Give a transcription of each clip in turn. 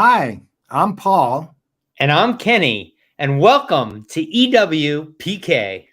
Hi, I'm Paul. And I'm Kenny, and welcome to EWPK.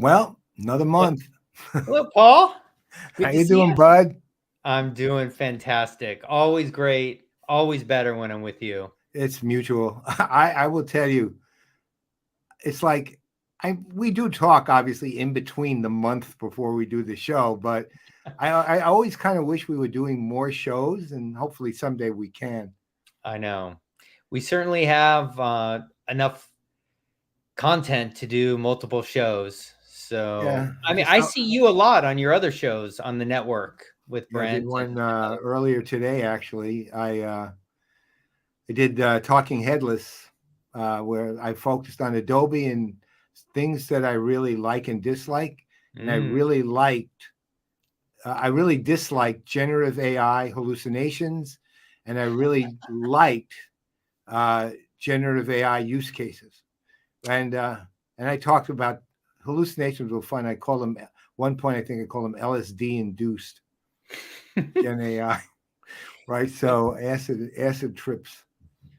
Well, another month. Hello, Paul. Good How to you see doing, you. bud? I'm doing fantastic. Always great. Always better when I'm with you. It's mutual. I will tell you, it's like we do talk obviously in between the month before we do the show, but I always kind of wish we were doing more shows, and hopefully someday we can. I know. We certainly have enough content to do multiple shows. So, Yeah, I mean, just I see you a lot on your other shows on the network with I did Brent one and others. earlier today. Actually, I did Talking Headless, where I focused on Adobe and things that I really like and dislike. And I really disliked generative AI hallucinations, and I really liked generative AI use cases. And I talked about hallucinations were fun. I call them one point. I think I call them LSD induced Gen AI, right? So acid trips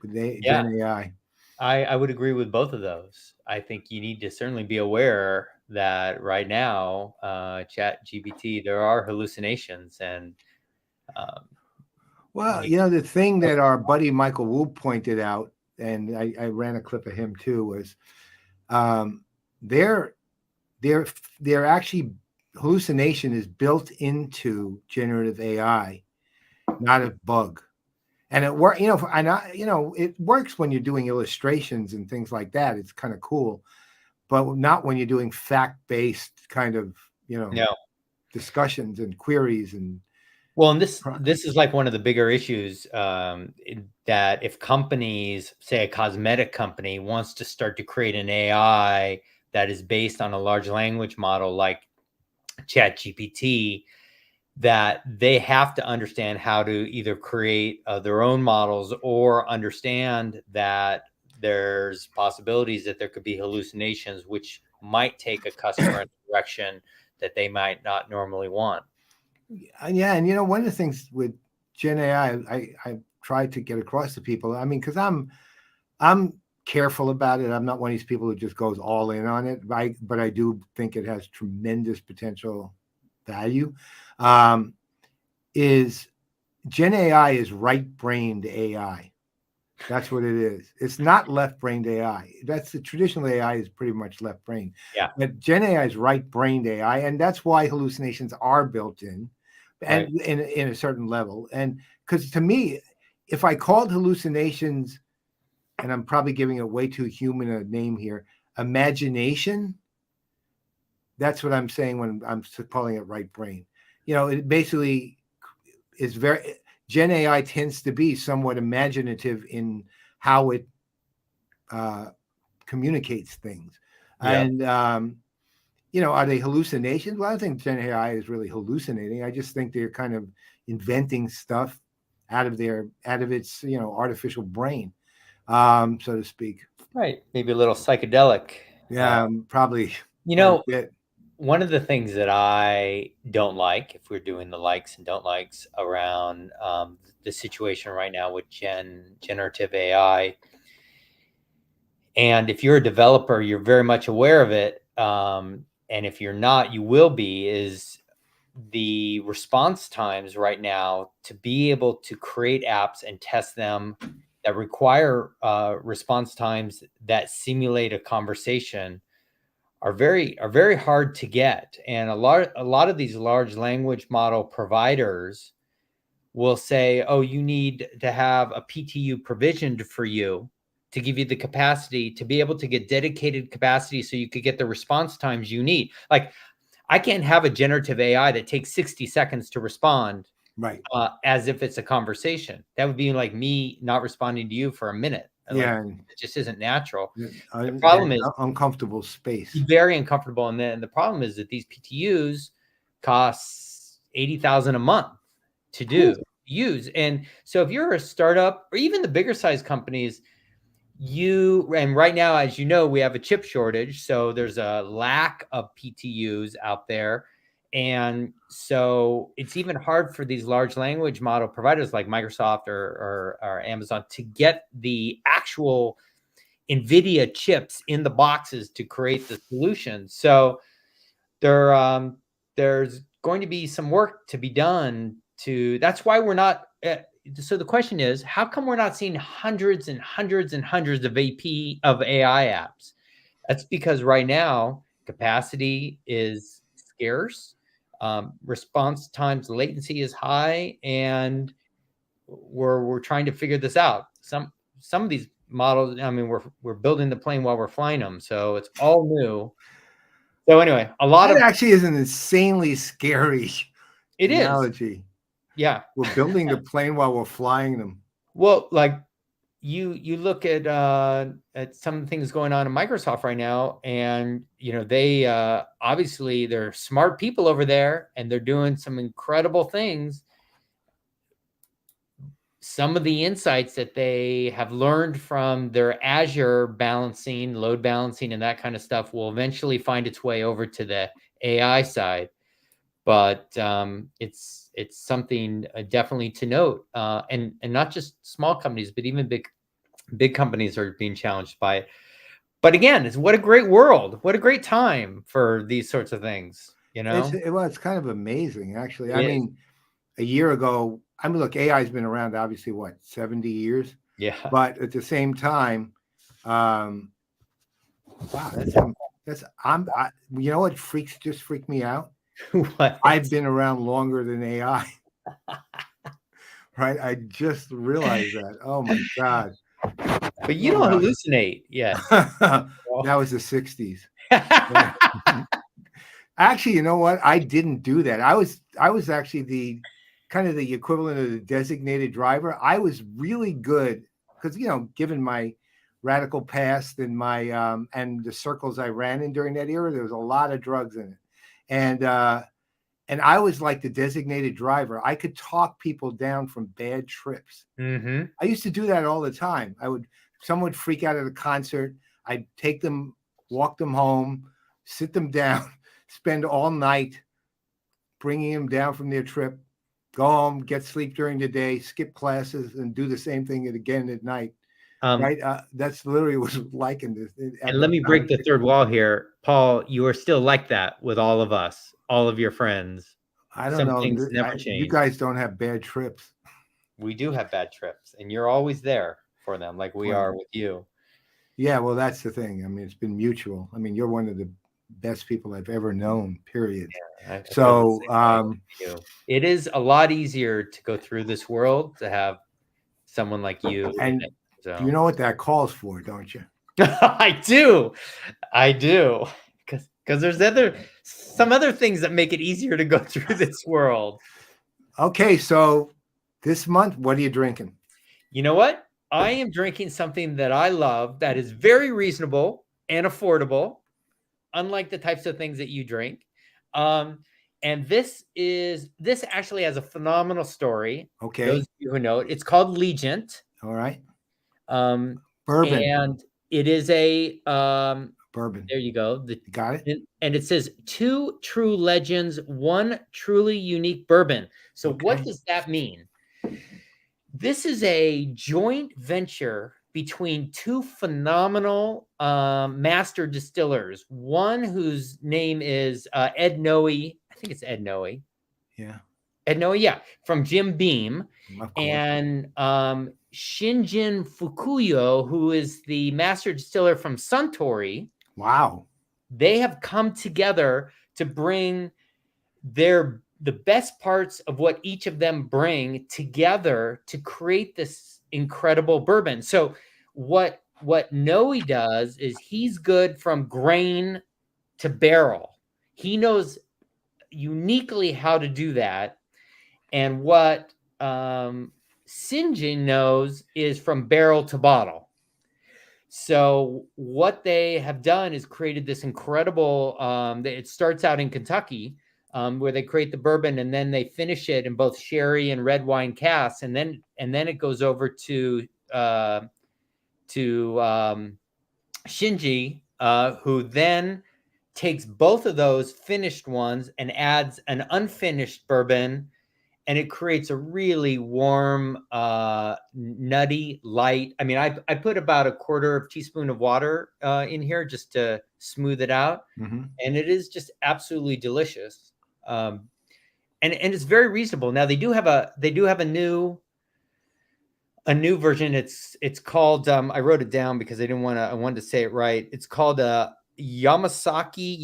with Yeah. Gen AI. I would agree with both of those. I think you need to certainly be aware that right now, Chat GPT, there are hallucinations and um, Well, like, the thing that our buddy Michael Wu pointed out, and I ran a clip of him too, was um, they're they're they're actually hallucination is built into generative AI, not a bug. And it work, it works when you're doing illustrations and things like that. It's kind of cool, but not when you're doing fact-based kind of, no. discussions and queries and Well, and this is like one of the bigger issues that if companies, say a cosmetic company, wants to start to create an AI that is based on a large language model like Chat GPT, that they have to understand how to either create their own models or understand that there's possibilities that there could be hallucinations, which might take a customer in a direction that they might not normally want. Yeah, and one of the things with Gen AI, I tried to get across to people. I mean, because I'm careful about it. I'm not one of these people who just goes all in on it. But I do think it has tremendous potential value. Um, is Gen AI is right-brained AI. That's what it is. It's not left-brained AI. That's the traditional AI is pretty much left-brained. Yeah. But Gen AI is right-brained AI, and that's why hallucinations are built in, and Right. in a certain level. And because to me, if I called hallucinations, and I'm probably giving it way too human a name here, imagination, that's what I'm saying when I'm calling it right brain. It basically is very Gen AI tends to be somewhat imaginative in how it communicates things. Yeah. And are they hallucinations? Well, I don't think Gen AI is really hallucinating. I just think they're kind of inventing stuff out of its artificial brain, so to speak. Right. Maybe a little psychedelic. Yeah, probably You quite a know, bit. one of the things that I don't like, if we're doing the likes and don't likes around the situation right now with generative AI, and if you're a developer, you're very much aware of it. And if you're not, you will be, is the response times right now to be able to create apps and test them that require response times that simulate a conversation are very hard to get. And a lot of these large language model providers will say, oh, you need to have a PTU provisioned for you to give you the capacity to be able to get dedicated capacity so you could get the response times you need. Like, I can't have a generative AI that takes 60 seconds to respond, Right. as if it's a conversation. That would be like me not responding to you for a minute. Like, Yeah. it just isn't natural. The That problem is uncomfortable space. very uncomfortable. And then the problem is that these PTUs cost $80,000 a month to use. And so if you're a startup or even the bigger size companies, and right now, as you know, we have a chip shortage. So there's a lack of PTUs out there. And so it's even hard for these large language model providers like Microsoft or Amazon to get the actual NVIDIA chips in the boxes to create the solution. So there's going to be some work to be done that's why we're not. So the question is, how come we're not seeing hundreds and hundreds and hundreds of AI apps? That's because right now capacity is scarce, response times, latency is high, and we're trying to figure this out. Some of these models, I mean, we're building the plane while we're flying them, so it's all new. So anyway, that actually is an insanely scary analogy. Is. Yeah. We're building the plane while we're flying them. Well, like you look at some of the things going on in Microsoft right now, and they obviously they're smart people over there, and they're doing some incredible things. Some of the insights that they have learned from their Azure balancing, load balancing, and that kind of stuff will eventually find its way over to the AI side. But it's something definitely to note, and not just small companies, but even big companies are being challenged by it. But again, what a great world! What a great time for these sorts of things. It's kind of amazing, actually. I mean, a year ago, look, AI has been around, obviously, what, 70 years? Yeah. But at the same time, wow, you know what just freaked me out? What? I've been around longer than AI. Right? I just realized that. Oh my God. But you don't hallucinate yet. That was the 60s. Actually, you know what? I didn't do that. I was actually the equivalent of the designated driver. I was really good because, given my radical past and my and the circles I ran in during that era, there was a lot of drugs in it. And I was like the designated driver. I could talk people down from bad trips. Mm-hmm. I used to do that all the time. Someone would freak out at a concert. I'd take them, walk them home, sit them down, spend all night bringing them down from their trip, go home, get sleep during the day, skip classes, and do the same thing again at night. Right? That's literally what it was like in this. And let me break the third wall here. Paul, you are still like that with all of us, all of your friends. I don't know. Things never change. You guys don't have bad trips. We do have bad trips, and you're always there for them, like we are with you. Yeah, well, that's the thing. I mean, it's been mutual. I mean, you're one of the best people I've ever known, period. Yeah, so it is a lot easier to go through this world to have someone like you. And you know what that calls for, don't you? I do. Because there's some other things that make it easier to go through this world. Okay, so this month, what are you drinking? You know what? I am drinking something that I love that is very reasonable and affordable, unlike the types of things that you drink. And this actually has a phenomenal story. Okay. Those of you who know it, it's called Legent. All right. Bourbon. And it is a bourbon. There you go. You got it. And it says 2 true legends, 1 truly unique bourbon. So what does that mean? This is a joint venture between 2 phenomenal master distillers. One whose name is Ed Noe. I think it's Ed Noe. Yeah. Ed Noe, yeah, from Jim Beam. And Shinjin Fukuyo, who is the master distiller from Suntory. Wow. They have come together to bring the best parts of what each of them bring together to create this incredible bourbon. So what what Noe does is he's good from grain to barrel. He knows uniquely how to do that. And what Sinjin knows is from barrel to bottle. So what they have done is created this incredible, it starts out in Kentucky, where they create the bourbon and then they finish it in both sherry and red wine casks. And then it goes over to Shinji, who then takes both of those finished ones and adds an unfinished bourbon, and it creates a really warm, nutty, light. I mean, I put about a quarter teaspoon of water in here just to smooth it out, and it is just absolutely delicious. And it's very reasonable. Now they do have a new version. It's called, I wrote it down because I wanted to say it right. It's called a Yamazaki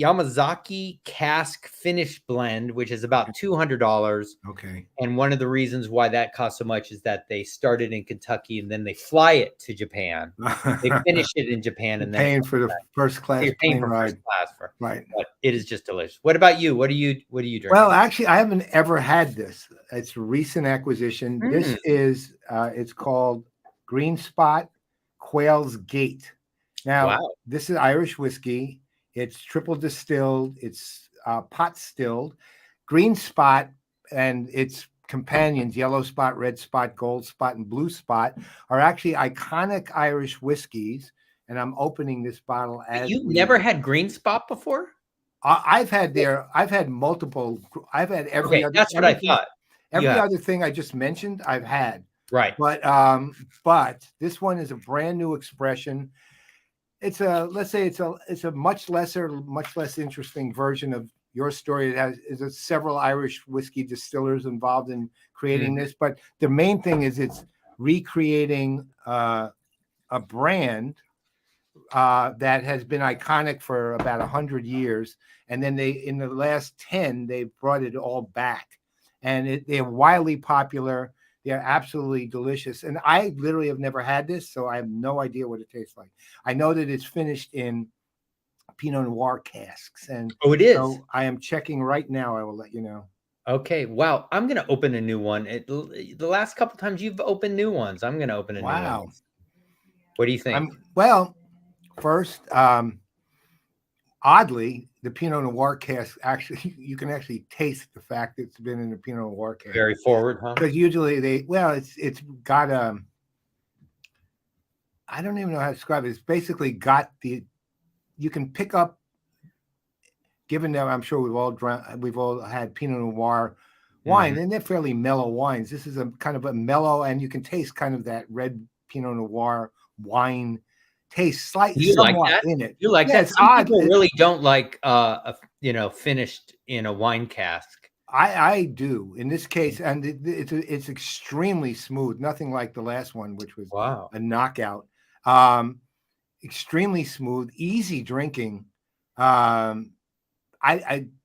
cask finish blend, which is about $200. Okay. And one of the reasons why that costs so much is that they started in Kentucky and then they fly it to Japan. They finish it in Japan, and then paying for the first class plane ride. Right. But it is just delicious. What about you? What do you drink? Well, actually, I haven't ever had this. It's a recent acquisition. This is it's called Green Spot Quail's Gate. Now, this is Irish whiskey. It's triple distilled. It's pot stilled. Green Spot and its companions, Yellow Spot, Red Spot, Gold Spot, and Blue Spot, are actually iconic Irish whiskeys. And I'm opening this bottle as you've never had Green Spot before? I've had multiple. I've had every other. That's what I thought. Every other thing I just mentioned, I've had. Right. But this one is a brand new expression. It's a much less interesting version of your story. It has several Irish whiskey distillers involved in creating this, but the main thing is it's recreating a brand that has been iconic for about 100 years, and then in the last 10 they brought it all back, and they're wildly popular. They're absolutely delicious. And I literally have never had this, so I have no idea what it tastes like. I know that it's finished in Pinot Noir casks. And it is. So I am checking right now. I will let you know. Okay. Wow. I'm going to open a new one. The last couple times you've opened new ones, I'm going to open a new one. What do you think? Well, first, oddly, the Pinot Noir cask, actually, you can actually taste the fact that it's been in the Pinot Noir cask. Very forward, huh? Because usually it's got I don't even know how to describe it. It's basically got you can pick up, given that I'm sure we've all had Pinot Noir wine, and they're fairly mellow wines. This is a kind of a mellow, and you can taste kind of that red Pinot Noir wine taste slightly somewhat in it. You like that? Some people really don't like finished in a wine cask. I do in this case, and it's extremely smooth. Nothing like the last one, which was a knockout. Extremely smooth, easy drinking. I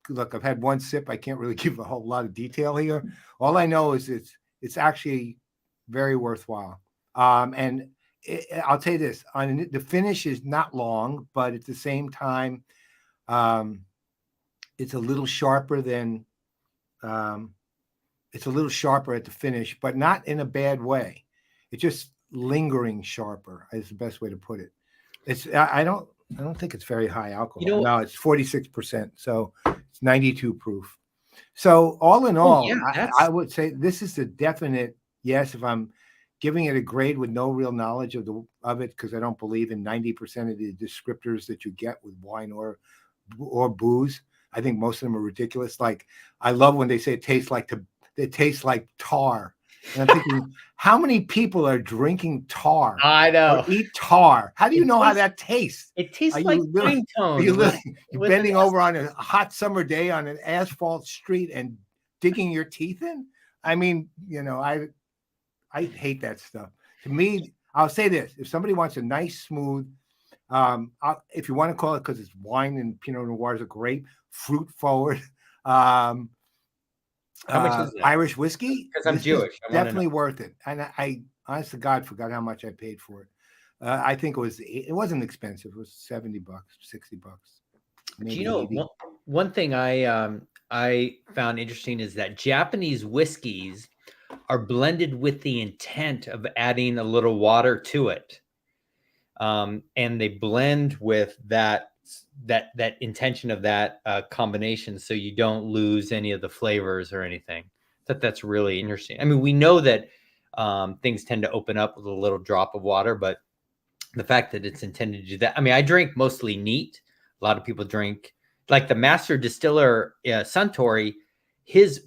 look, I've had one sip. I can't really give a whole lot of detail here. All I know is it's actually very worthwhile. And I'll tell you this: the finish is not long, but at the same time, it's a little sharper than. It's a little sharper at the finish, but not in a bad way. It's just lingering sharper is the best way to put it. I don't think it's very high alcohol. No, it's 46%, so it's 92 proof. So all in all, I would say this is a definite yes. If I'm giving it a grade with no real knowledge of it, because I don't believe in 90% of the descriptors that you get with wine or booze. I think most of them are ridiculous. Like, I love when they say it tastes like tar. And I'm thinking, how many people are drinking tar? I know. Or eat tar. How do you know how that tastes? It tastes like pine tone. You're bending over on a hot summer day on an asphalt street and digging your teeth in? I mean, I hate that stuff. To me, I'll say this: if somebody wants a nice, smooth, if you want to call it, because it's wine and Pinot Noirs are great, fruit forward, how much is that? Irish whiskey. Because I'm Jewish. Definitely worth it. And I honest to God, forgot how much I paid for it. I think it wasn't expensive. It was $70, $60, Do maybe you know 80. one thing I found interesting is that Japanese whiskeys are blended with the intent of adding a little water to it, and they blend with that intention of that combination, so you don't lose any of the flavors or anything. That's really interesting. I mean, we know that things tend to open up with a little drop of water, but the fact that it's intended to do that. I mean, I drink mostly neat. A lot of people drink, like the master distiller Suntory, his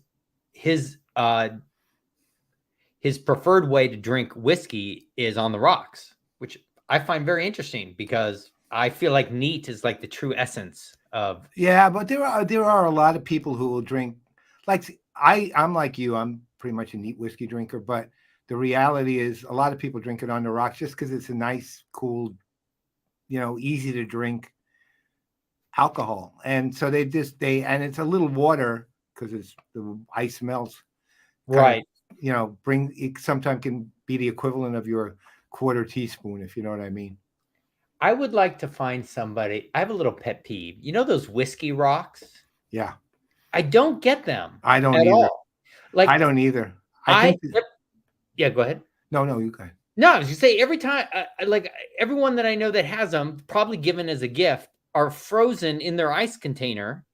preferred way to drink whiskey is on the rocks, which I find very interesting because I feel like neat is like the true essence of. Yeah, but there are a lot of people who will drink. Like I'm like you. I'm pretty much a neat whiskey drinker, but the reality is a lot of people drink it on the rocks just because it's a nice, cool, easy to drink alcohol. And so and it's a little water because the ice melts. Right. It sometimes can be the equivalent of your quarter teaspoon, if you know what I mean. I would like to find somebody. I have a little pet peeve. You know those whiskey rocks? Yeah. I don't get them. I don't at either. all. Like I don't either. I think yeah, go ahead. No, you go ahead. No, I was gonna say every time, like everyone that I know that has them, probably given as a gift, are frozen in their ice container,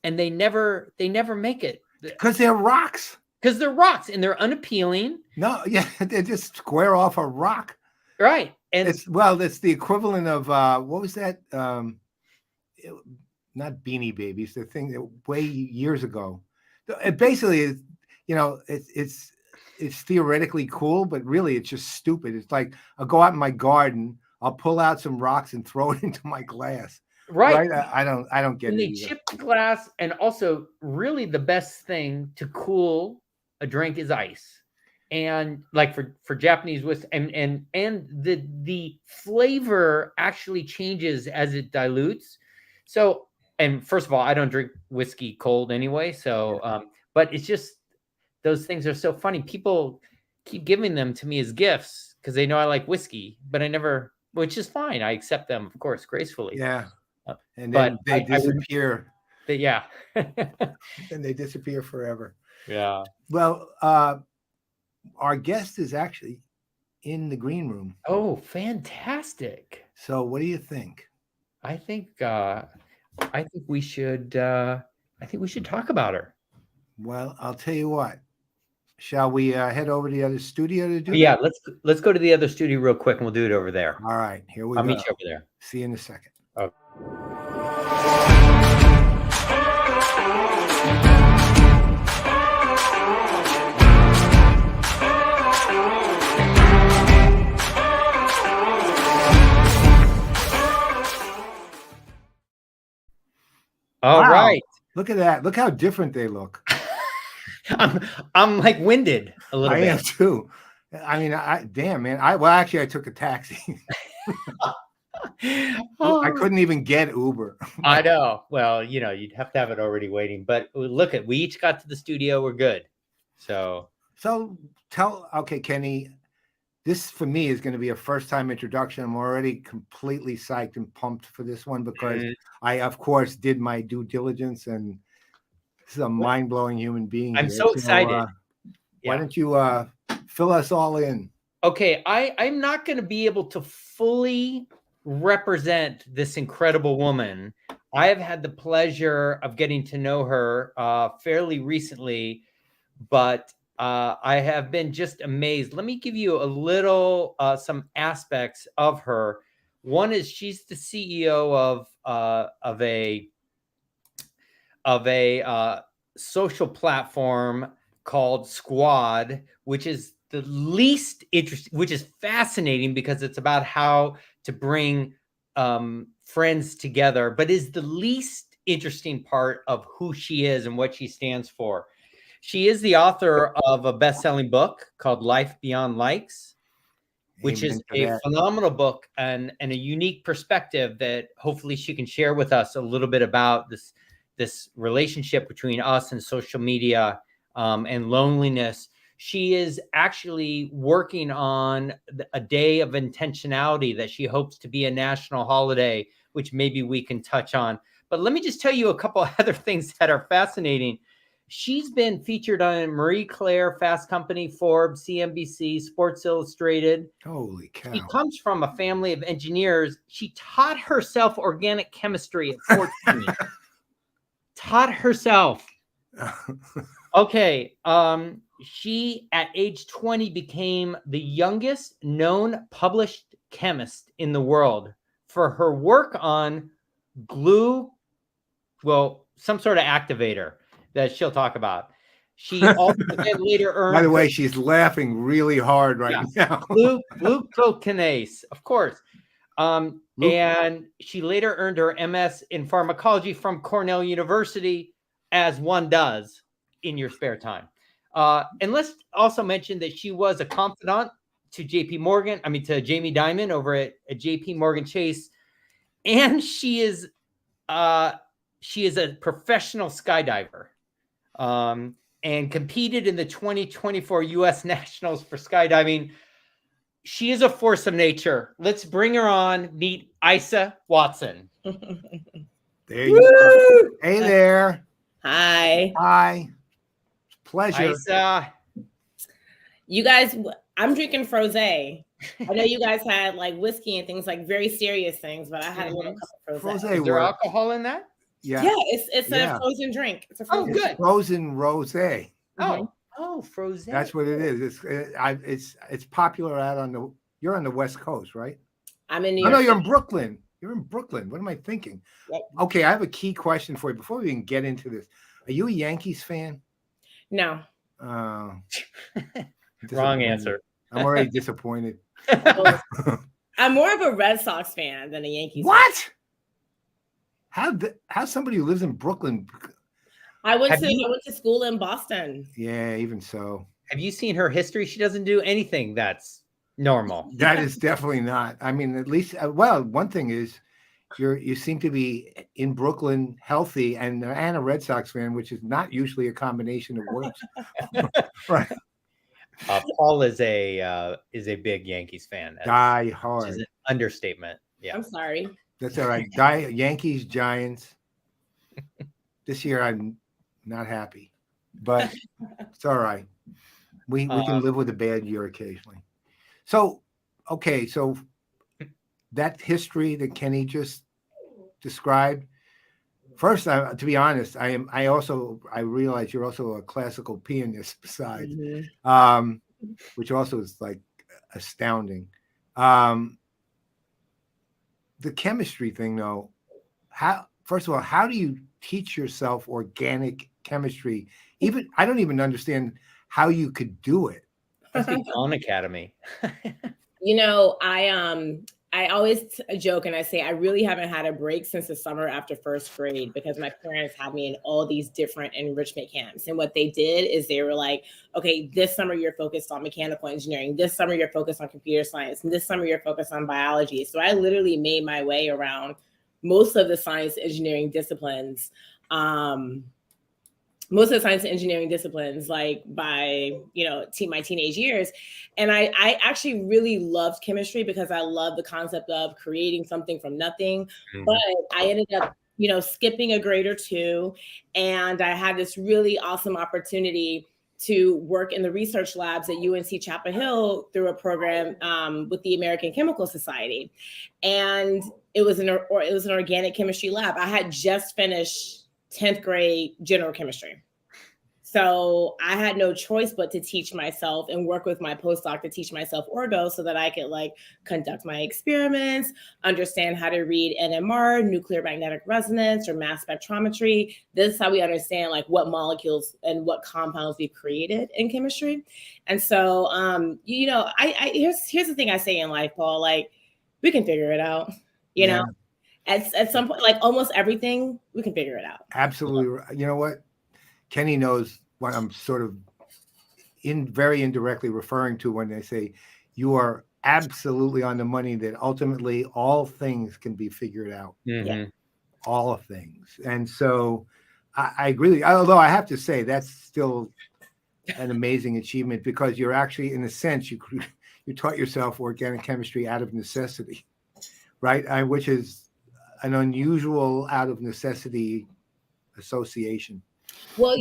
and they never make it because they're rocks. Because they're rocks and they're unappealing. No, yeah, they're just square off a rock, right? And it's the equivalent of what was that? Not Beanie Babies, the thing that way years ago. It basically is, it's theoretically cool, but really it's just stupid. It's like I'll go out in my garden, I'll pull out some rocks and throw it into my glass. Right. I don't get it. They chip the glass, and also really the best thing to cool a drink is ice. And like for Japanese whiskey, and the flavor actually changes as it dilutes. So, and first of all, I don't drink whiskey cold anyway. So, but it's just those things are so funny. People keep giving them to me as gifts because they know I like whiskey, but I never, which is fine. I accept them, of course, gracefully. Yeah. And then they disappear. Yeah. And they disappear forever. Yeah. Well, our guest is actually in the green room. Oh, fantastic. So what do you think? I think we should talk about her. Well, I'll tell you what. Shall we head over to the other studio to do it? Yeah, let's go to the other studio real quick and we'll do it over there. All right, here we go. I'll meet you over there. See you in a second. Okay. All right. Look at that. Look how different they look. I'm like winded a little bit. I am too. I mean, damn, man. Actually I took a taxi. I couldn't even get Uber. I know. Well, you'd have to have it already waiting. But look, we each got to the studio. We're good. So okay, Kenny, this for me is going to be a first-time introduction. I'm already completely psyched and pumped for this one because I, of course, did my due diligence, and this is a mind-blowing human being. I'm so excited. Why don't you fill us all in? Okay, I'm not going to be able to fully represent this incredible woman. I have had the pleasure of getting to know her fairly recently, but I have been just amazed. Let me give you a little, some aspects of her. One is she's the CEO of a social platform called Squad, which is the least interesting, which is fascinating because it's about how to bring friends together, but is the least interesting part of who she is and what she stands for. She is the author of a best-selling book called Life Beyond Likes, which is a phenomenal book and a unique perspective that hopefully she can share with us a little bit about this relationship between us and social media and loneliness. She is actually working on a day of intentionality that she hopes to be a national holiday, which maybe we can touch on. But let me just tell you a couple of other things that are fascinating. She's been featured on Marie Claire, Fast Company, Forbes, CNBC, Sports Illustrated. Holy cow. She comes from a family of engineers. She taught herself organic chemistry at 14. Taught herself. Okay. She, at age 20, became the youngest known published chemist in the world for her work on glue, some sort of activator that she'll talk about. She also then later earned. By the way, she's laughing really hard right now. Glucokinase, of course. And she later earned her MS in pharmacology from Cornell University, as one does in your spare time. And let's also mention that she was a confidant to Jamie Dimon over at JP Morgan Chase. And she is a professional skydiver, and competed in the 2024 U.S. Nationals for skydiving. She is a force of nature. Let's bring her on. Meet Isa Watson. There you go. Hey there. Hi. Hi. Pleasure. Isa. You guys, I'm drinking frosé. I know you guys had like whiskey and things, like very serious things, but I had a little cup of frosé. Is there alcohol in that? Yeah. Yeah, it's a frozen drink. It's a frozen good. Frozen rosé. Oh, frosé. That's what it is. It's popular out on you're on the West Coast, right? I'm in New York. No, you're in Brooklyn. You're in Brooklyn. What am I thinking? Yep. Okay, I have a key question for you before we even get into this. Are you a Yankees fan? No. Wrong answer. I'm already disappointed. I'm more of a Red Sox fan than a Yankees What? How somebody who lives in Brooklyn? I went to school in Boston. Yeah, even so. Have you seen her history? She doesn't do anything that's normal. That is definitely not. I mean, at least, one thing is you seem to be in Brooklyn healthy and a Red Sox fan, which is not usually a combination of words. Right. Paul is a big Yankees fan. Die hard. Which is an understatement. Yeah. I'm sorry. That's all right. Yankees, Giants. This year I'm not happy, but it's all right. We can live with a bad year occasionally. So, okay, so that history that Kenny just described. First, to be honest, I realize you're also a classical pianist besides, which also is like astounding. The chemistry thing, though, first of all, how do you teach yourself organic chemistry? I don't even understand how you could do it. That's the Khan Academy. You know, I always joke and I say I really haven't had a break since the summer after first grade because my parents had me in all these different enrichment camps. And what they did is they were like, okay, this summer you're focused on mechanical engineering. This summer you're focused on computer science. And this summer you're focused on biology. So I literally made my way around most of the science engineering disciplines. Most of the science and engineering disciplines, like by, my teenage years. And I actually really loved chemistry because I love the concept of creating something from nothing. Mm-hmm. But I ended up, skipping a grade or two. And I had this really awesome opportunity to work in the research labs at UNC Chapel Hill through a program with the American Chemical Society. And it was an organic chemistry lab. I had just finished 10th grade general chemistry. So I had no choice but to teach myself and work with my postdoc to teach myself orgo so that I could conduct my experiments, understand how to read NMR, nuclear magnetic resonance, or mass spectrometry. This is how we understand what molecules and what compounds we've created in chemistry. And so, here's the thing I say in life, Paul, we can figure it out, you know? At some point, almost everything, we can figure it out. Absolutely. You know what? Kenny knows what I'm sort of very indirectly referring to when they say you are absolutely on the money that ultimately all things can be figured out. Mm-hmm. All things. And so I agree. Although I have to say that's still an amazing achievement, because you're actually, in a sense, you taught yourself organic chemistry out of necessity, right? Which is an unusual out of necessity association. Well,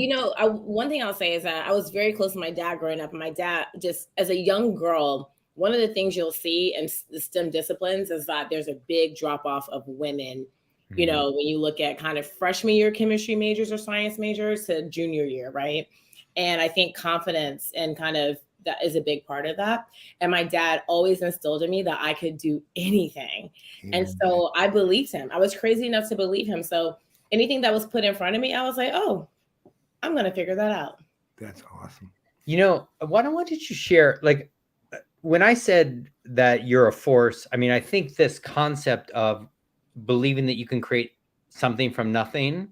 one thing I'll say is that I was very close to my dad growing up, and my dad, just as a young girl, one of the things you'll see in the STEM disciplines is that there's a big drop off of women. Mhm. When you look at kind of freshman year chemistry majors or science majors to junior year, right? And I think confidence and kind of that is a big part of that. And my dad always instilled in me that I could do anything. And so I believed him. I was crazy enough to believe him. So anything that was put in front of me, I was like, oh, I'm going to figure that out. That's awesome. Why don't you share, like, when I said that you're a force, I mean, I think this concept of believing that you can create something from nothing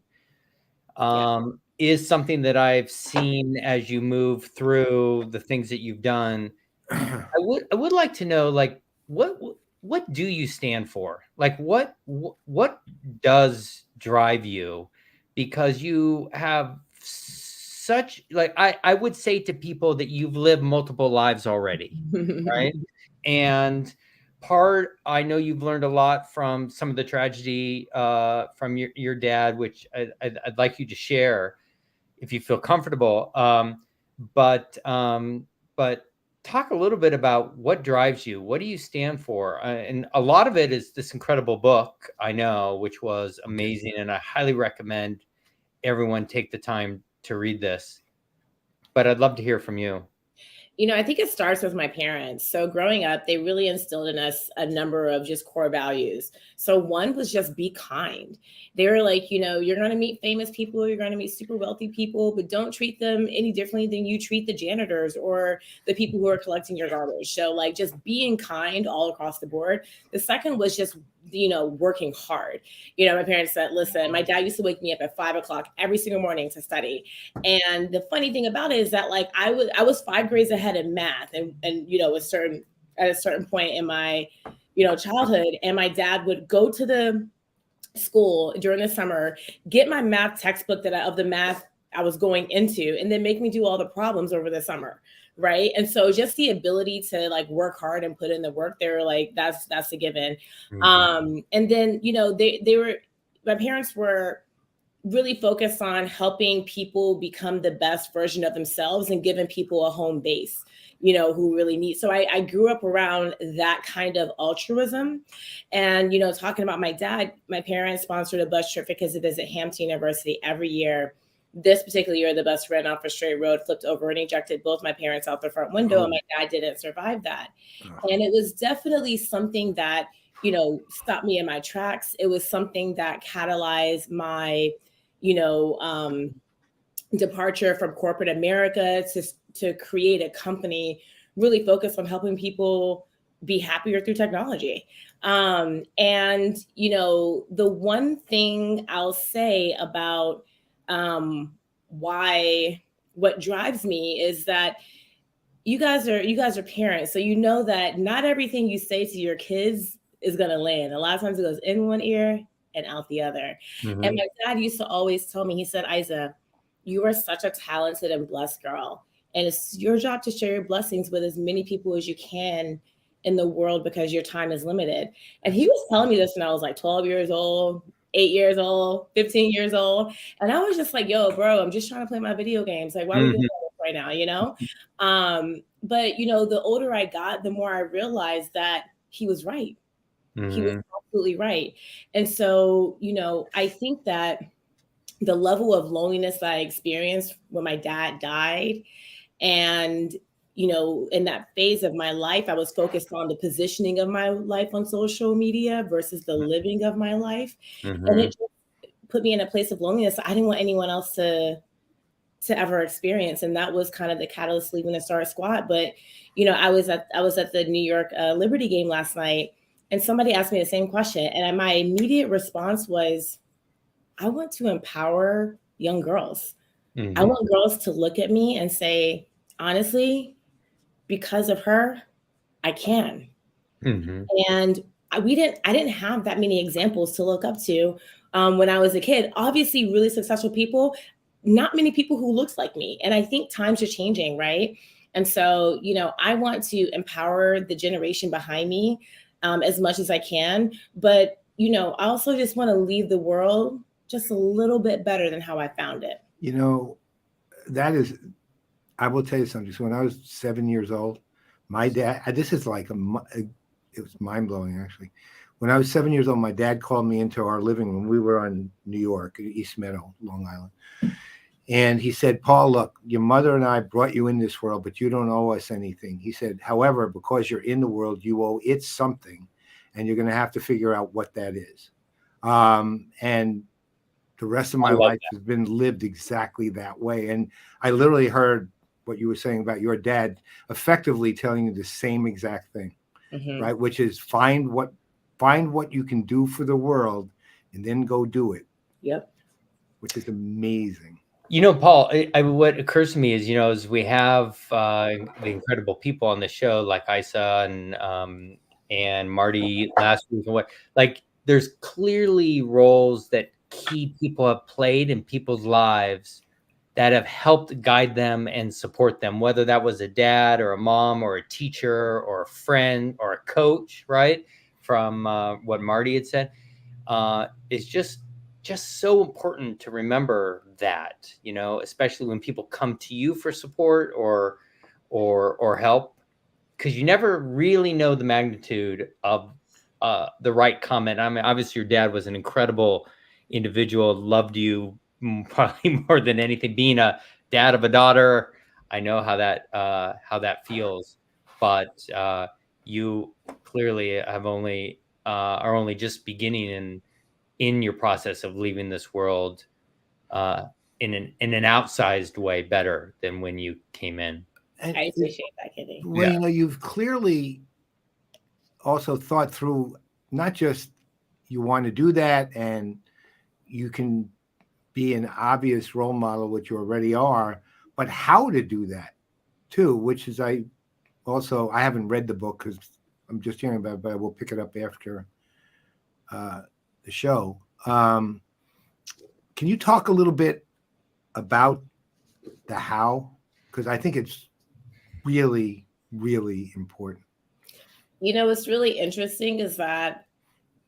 is something that I've seen as you move through the things that you've done. I would like to know, like, what do you stand for? Like, what does drive you? Because you have such, like, I would say to people that you've lived multiple lives already, right? And I know you've learned a lot from some of the tragedy from your dad, which I'd like you to share if you feel comfortable. But talk a little bit about what drives you. What do you stand for? And a lot of it is this incredible book, I know, which was amazing. And I highly recommend everyone take the time to read this. But I'd love to hear from you. I think it starts with my parents. So growing up, they really instilled in us a number of just core values. So one was just be kind. They were like, you're going to meet famous people, you're going to meet super wealthy people, but don't treat them any differently than you treat the janitors or the people who are collecting your garbage. So like just being kind all across the board. The second was just, working hard. My parents said, listen, my dad used to wake me up at 5:00 every single morning to study. And the funny thing about it is that like I was 5 grades ahead in math and at a certain point in my, childhood. And my dad would go to the school during the summer, get my math textbook of the math I was going into, and then make me do all the problems over the summer. Right. And so just the ability to like work hard and put in the work, they were like, that's a given. Mm-hmm. And then, my parents were really focused on helping people become the best version of themselves and giving people a home base, who really need. So I grew up around that kind of altruism. And, talking about my dad, my parents sponsored a bus trip because to visit Hampton University every year. This particular year, the bus ran off a straight road, flipped over, and ejected both my parents out the front window. And my dad didn't survive that. And it was definitely something that, stopped me in my tracks. It was something that catalyzed my, departure from corporate America to create a company really focused on helping people be happier through technology. And, the one thing I'll say about what drives me is that you guys are parents. So that not everything you say to your kids is going to land. A lot of times it goes in one ear and out the other. Mm-hmm. And my dad used to always tell me, he said, Isa, you are such a talented and blessed girl. And it's your job to share your blessings with as many people as you can in the world because your time is limited. And he was telling me this when I was like 12 years old, 8 years old, 15 years old. And I was just like, yo, bro, I'm just trying to play my video games. Like, why are we doing this right now, But, the older I got, the more I realized that he was right. Mm-hmm. He was absolutely right. And so, I think that the level of loneliness that I experienced when my dad died, and, in that phase of my life, I was focused on the positioning of my life on social media versus the living of my life. Mm-hmm. And it just put me in a place of loneliness I didn't want anyone else to ever experience. And that was kind of the catalyst leaving the Star Squad. But, I was at the New York Liberty game last night, and somebody asked me the same question. And my immediate response was, I want to empower young girls. Mm-hmm. I want girls to look at me and say, honestly, because of her, I can. Mm-hmm. And I didn't have that many examples to look up to when I was a kid. Obviously, really successful people, not many people who looks like me. And I think times are changing, right? And so, I want to empower the generation behind me as much as I can. But, I also just want to leave the world just a little bit better than how I found it. That is, I will tell you something. So when I was 7 years old, my dad, this is like it was mind blowing actually. When I was 7 years old, my dad called me into our living room. We were on New York, East Meadow, Long Island. And he said, Paul, look, your mother and I brought you in this world, but you don't owe us anything. He said, however, because you're in the world, you owe it something, and you're going to have to figure out what that is. And the rest of my life has been lived exactly that way. And I literally heard what you were saying about your dad effectively telling you the same exact thing, right? Which is find what you can do for the world and then go do it. Yep. Which is amazing. Paul, what occurs to me is, as we have the incredible people on the show like Isa and Marty last week, and there's clearly roles that key people have played in people's lives that have helped guide them and support them, whether that was a dad or a mom or a teacher or a friend or a coach, right? From what Marty had said, it's just so important to remember that, especially when people come to you for support or help, because you never really know the magnitude of the right comment. I mean, obviously your dad was an incredible individual, loved you probably more than anything. Being a dad of a daughter, I know how that feels, but you clearly have are only just beginning in your process of leaving this world in an outsized way better than when you came in. And I appreciate that, Kenny. Well, you've clearly also thought through not just you want to do that and you can be an obvious role model, which you already are, but how to do that too, which is I haven't read the book because I'm just hearing about it, but I will pick it up after the show. Can you talk a little bit about the how? Because I think it's really, really important. What's really interesting is that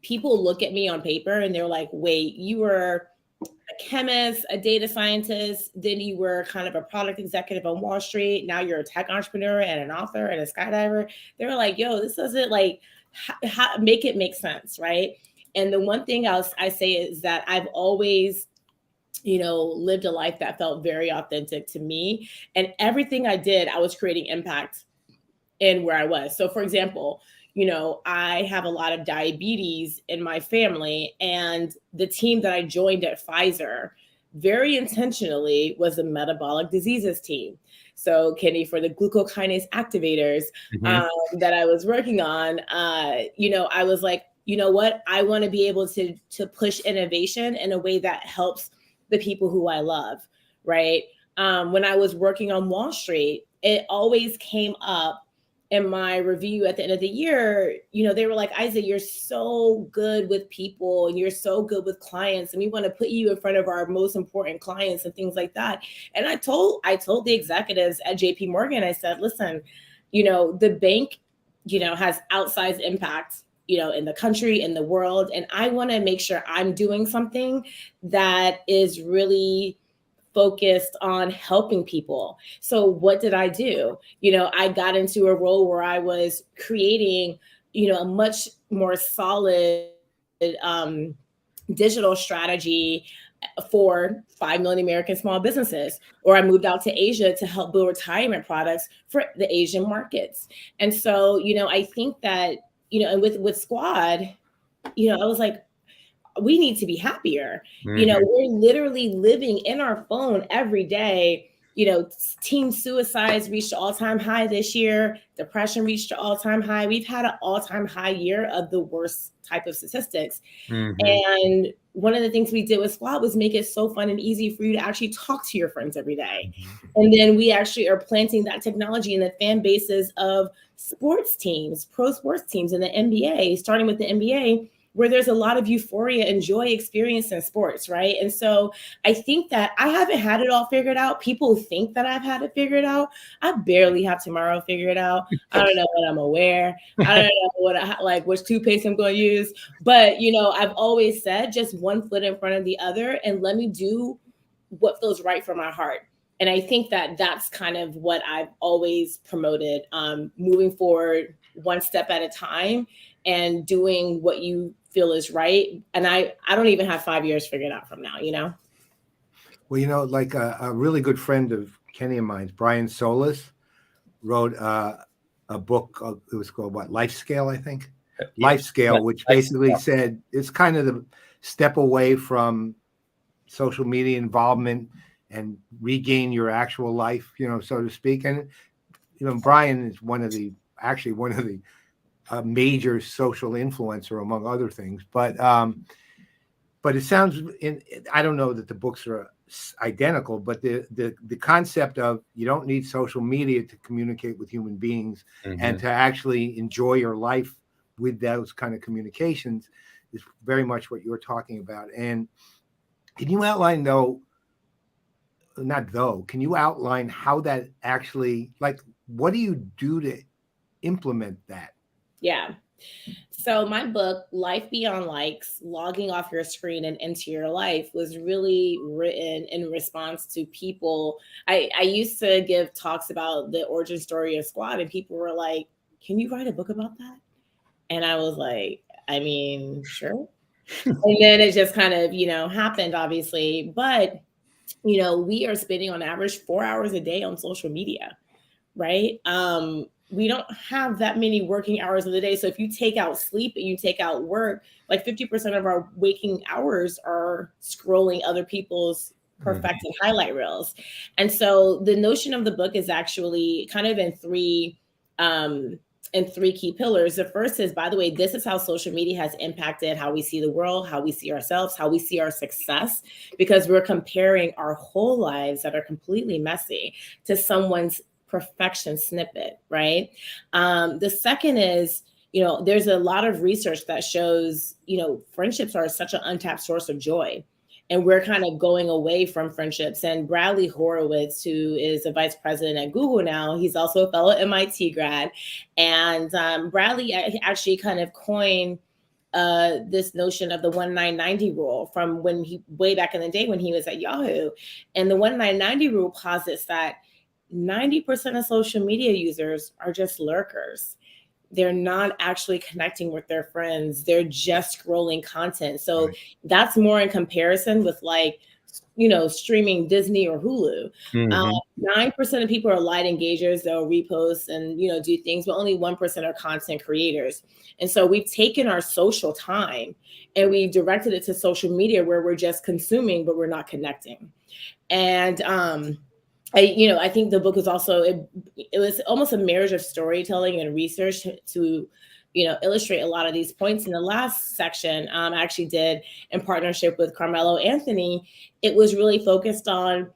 people look at me on paper and they're like, wait, you were a chemist, a data scientist, then you were kind of a product executive on Wall Street. Now you're a tech entrepreneur and an author and a skydiver. They were like, yo, this doesn't make it make sense, right? And the one thing I say is that I've always, lived a life that felt very authentic to me. And everything I did, I was creating impact in where I was. So for example, I have a lot of diabetes in my family, and the team that I joined at Pfizer very intentionally was a metabolic diseases team. So Kenny, for the glucokinase activators that I was working on, I was like, you know what? I want to be able to push innovation in a way that helps the people who I love, right? When I was working on Wall Street, it always came up in my review at the end of the year. They were like, Isa, you're so good with people and you're so good with clients, and we want to put you in front of our most important clients and things like that. And I told the executives at JP Morgan, I said, listen, the bank, has outsized impact, in the country, in the world. And I want to make sure I'm doing something that is really focused on helping people. So what did I do? I got into a role where I was creating, a much more solid digital strategy for 5 million American small businesses. Or I moved out to Asia to help build retirement products for the Asian markets. And so, I think that, and with Squad, I was like, we need to be happier. We're literally living in our phone every day. Teen suicides reached an all-time high this year. Depression reached an all-time high. We've had an all-time high year of the worst type of statistics. And one of the things we did with Squad was make it so fun and easy for you to actually talk to your friends every day. And then we actually are planting that technology in the fan bases of sports teams, pro sports teams in the NBA, starting with the NBA. where there's a lot of euphoria and joy experienced in sports, right? And so I think that I haven't had it all figured out. People think that I've had it figured out. I barely have tomorrow figured out. I don't know what I'm aware. I don't know what which toothpaste I'm going to use. But, you know, I've always said just one foot in front of the other and let me do what feels right for my heart. And I think that that's kind of what I've always promoted, moving forward one step at a time and doing what you feel is right. And I don't even have 5 years figured out from now, you know? Well, you know, like a really good friend of Kenny and mine, Brian Solis, wrote a book. It was called what? Life Scale, I think. Life Scale, which basically said it's kind of the step away from social media involvement and regain your actual life, you know, so to speak. And, you know, Brian is one of the major social influencer among other things. But it sounds, I don't know that the books are identical, but the concept of you don't need social media to communicate with human beings and to actually enjoy your life with those kind of communications is very much what you're talking about. And can you outline can you outline how that actually, like, what do you do to implement that? Yeah. So my book, Life Beyond Likes, Logging Off Your Screen and Into Your Life, was really written in response to people. I used to give talks about the origin story of Squad, and people were like, can you write a book about that? And I was like, I mean, sure. And then it just kind of, you know, happened, obviously. But, you know, we are spending on average 4 hours a day on social media, right? We don't have that many working hours of the day. So if you take out sleep and you take out work, like 50% of our waking hours are scrolling other people's perfected highlight reels. And so the notion of the book is actually kind of in three key pillars. The first is, by the way, this is how social media has impacted how we see the world, how we see ourselves, how we see our success, because we're comparing our whole lives that are completely messy to someone's perfection snippet, right? The second is, you know, there's a lot of research that shows, you know, friendships are such an untapped source of joy. And we're kind of going away from friendships. And Bradley Horowitz, who is a vice president at Google now, he's also a fellow MIT grad. And Bradley actually kind of coined this notion of the 1-9-90 rule from when way back in the day when he was at Yahoo. And the 1-9-90 rule posits that 90% of social media users are just lurkers. They're not actually connecting with their friends. They're just scrolling content. So that's more in comparison with, like, you know, streaming Disney or Hulu. 9% of people are light engagers. They'll repost and, you know, do things, but only 1% are content creators. And so we've taken our social time and we've directed it to social media where we're just consuming, but we're not connecting. And, I think the book was also, it was almost a marriage of storytelling and research to, you know, illustrate a lot of these points. In the last section, I actually did in partnership with Carmelo Anthony. It was really focused on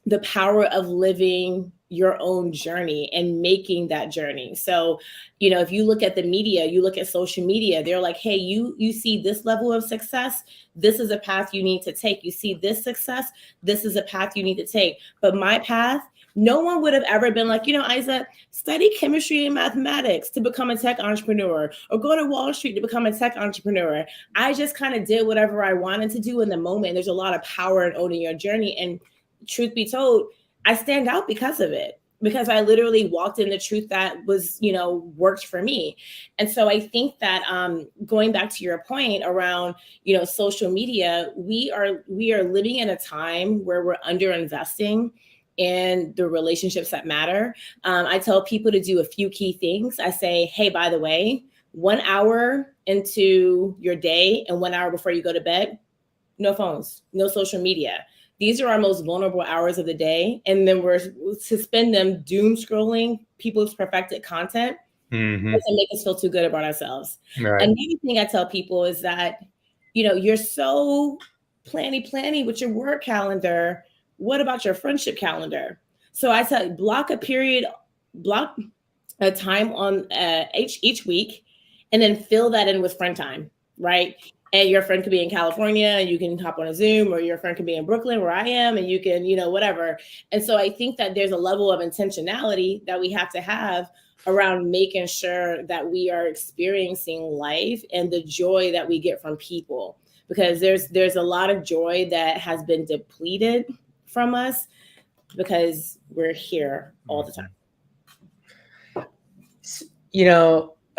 the power of living your own journey and making that journey. So, you know, if you look at the media, you look at social media, they're like, hey, you see this level of success, this is a path you need to take. You see this success, this is a path you need to take. But my path, no one would have ever been like, you know, Isa, study chemistry and mathematics to become a tech entrepreneur, or go to Wall Street to become a tech entrepreneur. I just kind of did whatever I wanted to do in the moment. There's a lot of power in owning your journey. And truth be told, I stand out because of it, because I literally walked in the truth that was, you know, worked for me. And so I think that going back to your point around, you know, social media, we are living in a time where we're underinvesting in the relationships that matter. I tell people to do a few key things. I say, hey, by the way, 1 hour into your day and 1 hour before you go to bed, no phones, no social media. These are our most vulnerable hours of the day. And then we're to spend them doom scrolling people's perfected content. Doesn't make us feel too good about ourselves. Right. Another thing I tell people is that, you know, you're so planny with your work calendar. What about your friendship calendar? So I tell you, block a time on each week, and then fill that in with friend time. right? And your friend could be in California and you can hop on a Zoom, or your friend could be in Brooklyn where I am and you can, whatever. And so I think that there's a level of intentionality that we have to have around making sure that we are experiencing life and the joy that we get from people, because there's a lot of joy that has been depleted from us because we're here all the time.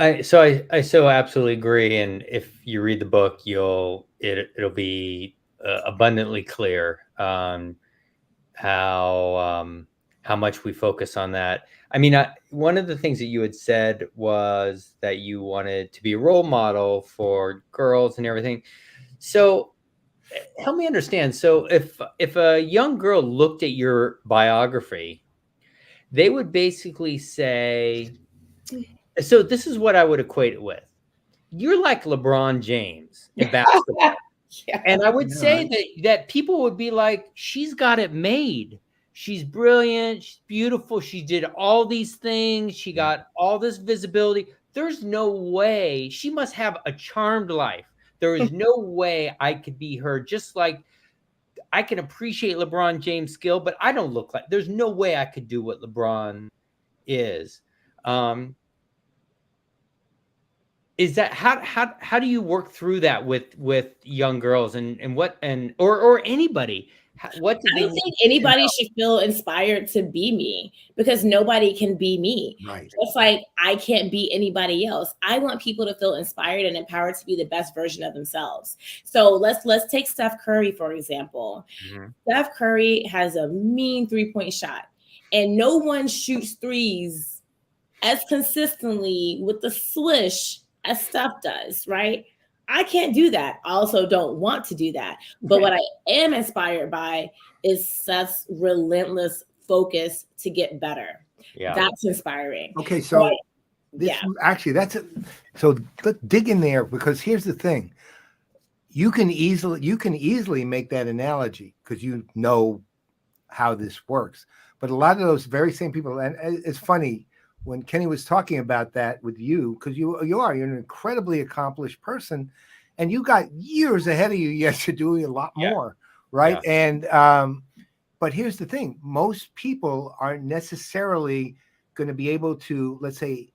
I so absolutely agree. And if you read the book, it'll be abundantly clear how much we focus on that. I mean, one of the things that you had said was that you wanted to be a role model for girls and everything. So help me understand. So if a young girl looked at your biography, they would basically say, so this is what I would equate it with. You're like LeBron James in basketball. Yeah. And I would say that people would be like, she's got it made. She's brilliant. She's beautiful. She did all these things. She got all this visibility. There's no way. She must have a charmed life. There is no way I could be her. Just like I can appreciate LeBron James' skill, but I don't look like, there's no way I could do what LeBron is. Is that how do you work through that with young girls or anybody? I don't think anybody should feel inspired to be me, because nobody can be me. Right. It's like I can't be anybody else. I want people to feel inspired and empowered to be the best version of themselves. So let's take Steph Curry, for example. Mm-hmm. Steph Curry has a mean 3-point shot, and no one shoots threes as consistently with the swish as Steph does, right? I can't do that. I also don't want to do that. But what I am inspired by is Seth's relentless focus to get better. Yeah. That's inspiring. Okay, so so let's dig in there, because here's the thing. You can easily make that analogy because you know how this works. But a lot of those very same people, and it's funny, when Kenny was talking about that with you, because you're an incredibly accomplished person, and you got years ahead of you yet to do a lot more, right? Yeah. And but here's the thing: most people aren't necessarily going to be able to, let's say,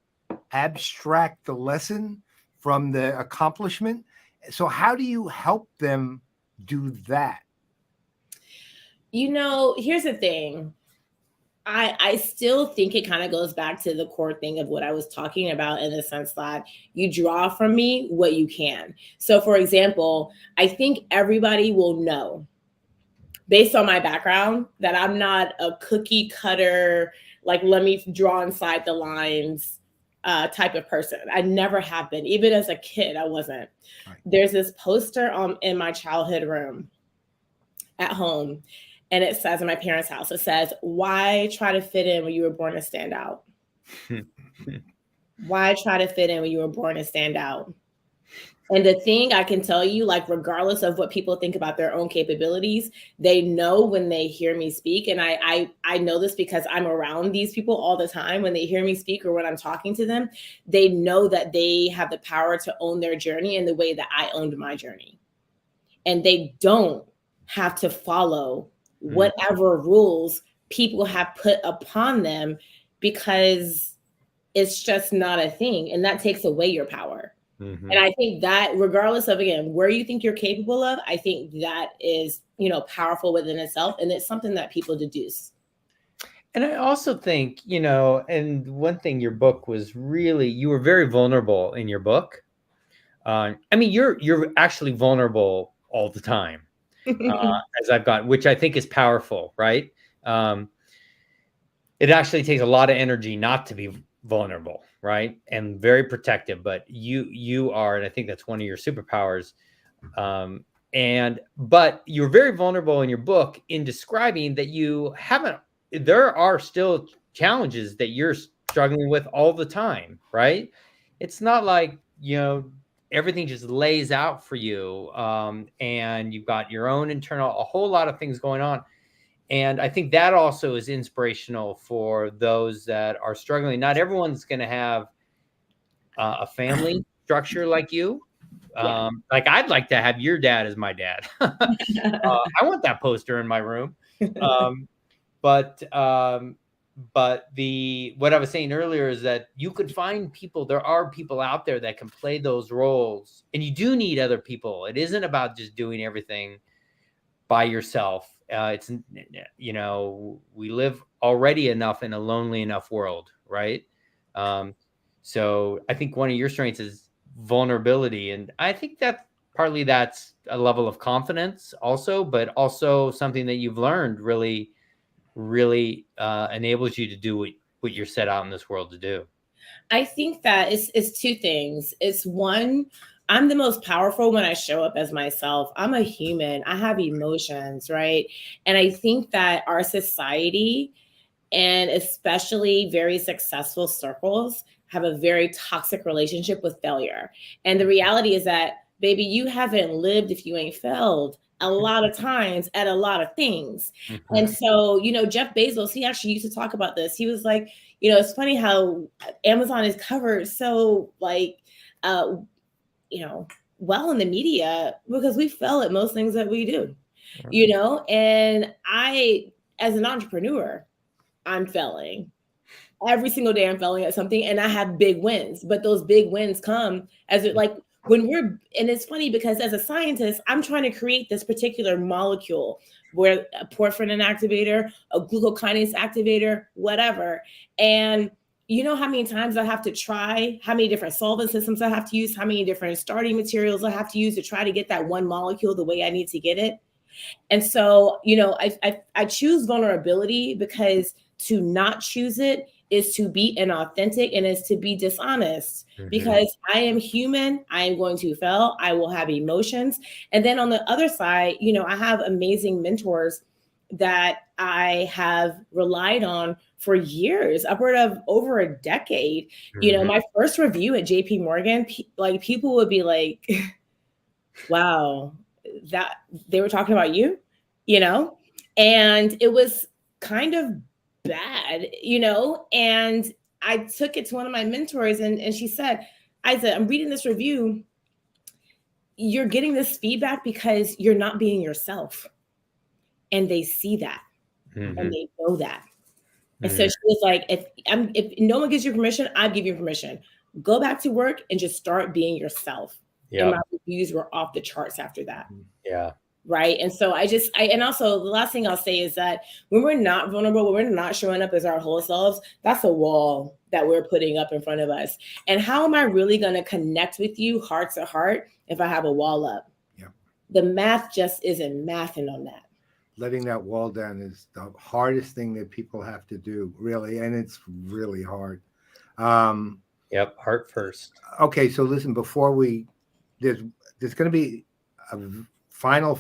abstract the lesson from the accomplishment. So how do you help them do that? Here's the thing. I still think it kind of goes back to the core thing of what I was talking about, in the sense that you draw from me what you can. So, for example, I think everybody will know, based on my background, that I'm not a cookie cutter, like, let me draw inside the lines type of person. I never have been. Even as a kid, I wasn't. Right. There's this poster in my childhood room at home. And it says, in my parents' house, it says, "Why try to fit in when you were born to stand out?" Why try to fit in when you were born to stand out? And the thing I can tell you, like, regardless of what people think about their own capabilities, they know when they hear me speak. And I know this because I'm around these people all the time. When they hear me speak or when I'm talking to them, they know that they have the power to own their journey in the way that I owned my journey. And they don't have to follow whatever rules people have put upon them, because it's just not a thing. And that takes away your power. Mm-hmm. And I think that, regardless of, again, where you think you're capable of, I think that is, powerful within itself. And it's something that people deduce. And I also think, and one thing, your book was really, you were very vulnerable in your book. I mean, you're actually vulnerable all the time. As I've got, which I think is powerful, right? It actually takes a lot of energy not to be vulnerable, right? And very protective, but you are, and I think that's one of your superpowers. But you're very vulnerable in your book in describing that there are still challenges that you're struggling with all the time, right? It's not like, everything just lays out for you. And you've got your own internal, a whole lot of things going on. And I think that also is inspirational for those that are struggling. Not everyone's going to have a family structure like you, Like I'd like to have your dad as my dad. I want that poster in my room. But what I was saying earlier is that you could find people. There are people out there that can play those roles, and you do need other people. It isn't about just doing everything by yourself. It's, you know, we live already enough in a lonely enough world, right? So I think one of your strengths is vulnerability, and I think that partly that's a level of confidence also, but also something that you've learned really enables you to do what you're set out in this world to do. I think that it's two things. It's one, I'm the most powerful when I show up as myself. I'm a human. I have emotions, right? And I think that our society, and especially very successful circles, have a very toxic relationship with failure. And the reality is that, baby, you haven't lived if you ain't failed a lot of times at a lot of things. Mm-hmm. And so, you know, Jeff Bezos, he actually used to talk about this. He was like, you know, it's funny how Amazon is covered so like, you know, well in the media because we fail at most things that we do, you know, and I, as an entrepreneur, I'm failing. Every single day I'm failing at something and I have big wins, but those big wins come as it like when we're, and it's funny because as a scientist, I'm trying to create this particular molecule where a porphyrin activator, a glucokinase activator, whatever. And you know how many times I have to try, how many different solvent systems I have to use, how many different starting materials I have to use to try to get that one molecule the way I need to get it. And so, you know, I choose vulnerability because to not choose it is to be inauthentic and is to be dishonest because I am human. I am going to fail. I will have emotions. And then on the other side, you know, I have amazing mentors that I have relied on for years, upward of over a decade. You know, my first review at JP Morgan, like people would be like, wow, that they were talking about you, you know, and it was kind of bad, you know, and I took it to one of my mentors and she said, Isa, I'm reading this review. You're getting this feedback because you're not being yourself. And they see that and they know that. And so she was like, if no one gives you permission, I give you permission. Go back to work and just start being yourself. Yep. And my reviews were off the charts after that. Yeah. Right. And so and also the last thing I'll say is that when we're not vulnerable, when we're not showing up as our whole selves, that's a wall that we're putting up in front of us. And how am I really going to connect with you heart to heart if I have a wall up? Yeah. The math just isn't mathing on that. Letting that wall down is the hardest thing that people have to do, really. And it's really hard. Yep. Heart first. Okay. So listen, before there's going to be a final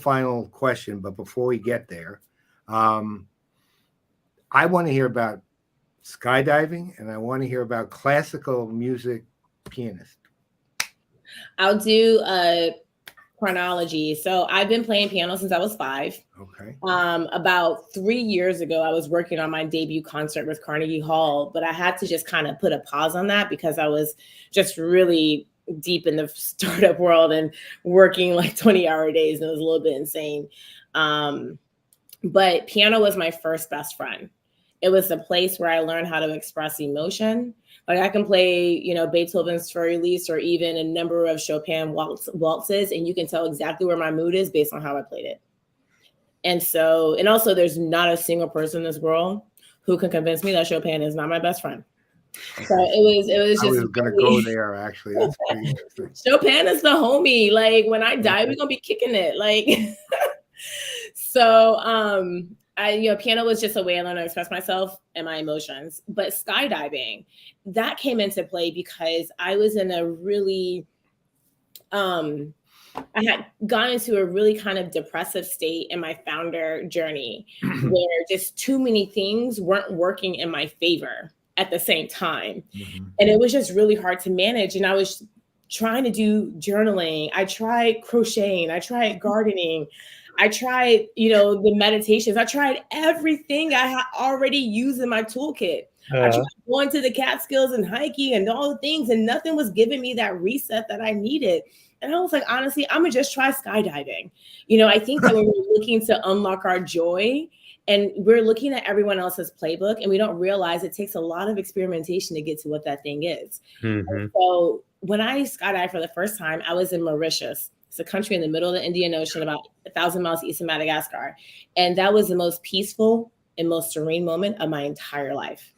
question, but before we get there, I want to hear about skydiving and I want to hear about classical music pianist. I'll do chronology. So I've been playing piano since I was 5. Okay. About 3 years ago, I was working on my debut concert with Carnegie Hall, but I had to just kind of put a pause on that because I was just really deep in the startup world and working like 20-hour days. And it was a little bit insane. But piano was my first best friend. It was a place where I learned how to express emotion. Like I can play, you know, Beethoven's Fur Elise or even a number of Chopin waltzes, and you can tell exactly where my mood is based on how I played it. And so, and also there's not a single person in this world who can convince me that Chopin is not my best friend. So it was just. I was going to go there actually. That's pretty interesting. Chopin is the homie. Like when I die, we're gonna be kicking it. Like, so piano was just a way I learned to express myself and my emotions. But skydiving, that came into play because I was in a really, I had gone into a really kind of depressive state in my founder journey where just too many things weren't working in my favor at the same time. And it was just really hard to manage. And I was trying to do journaling. I tried crocheting. I tried gardening. I tried, the meditations. I tried everything I had already used in my toolkit. I tried going to the Catskills and hiking and all the things, and nothing was giving me that reset that I needed. And I was like, honestly, I'm gonna just try skydiving. I think that when we're looking to unlock our joy and we're looking at everyone else's playbook and we don't realize it takes a lot of experimentation to get to what that thing is. Mm-hmm. So when I skydived for the first time, I was in Mauritius. It's a country in the middle of the Indian Ocean, about 1,000 miles east of Madagascar. And that was the most peaceful and most serene moment of my entire life.